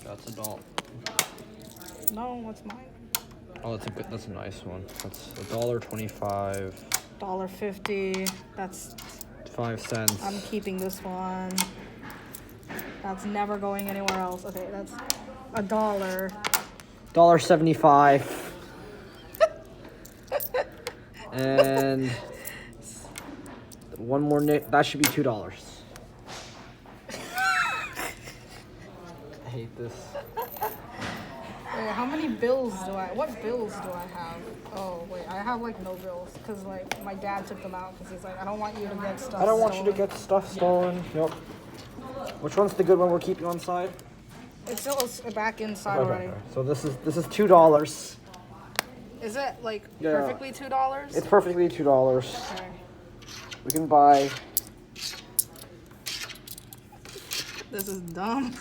That's adult. No, what's mine? Oh, that's a nice one. That's $1.25. $1.50. That's 5 cents. I'm keeping this one. That's never going anywhere else. Okay, that's $1. $1.75. And one more that should be $2. I hate this. Wait, how many bills what bills do I have? Oh, wait, I have like no bills because like my dad took them out because he's like, I don't want you to get stuff I don't want stolen. you to get stuff stolen. Yep. Which one's the good one we're keeping on side? It's still back inside already. Okay. So this is $2. Is it like Yeah. perfectly $2? It's perfectly $2. Okay. We can buy. This is dumb.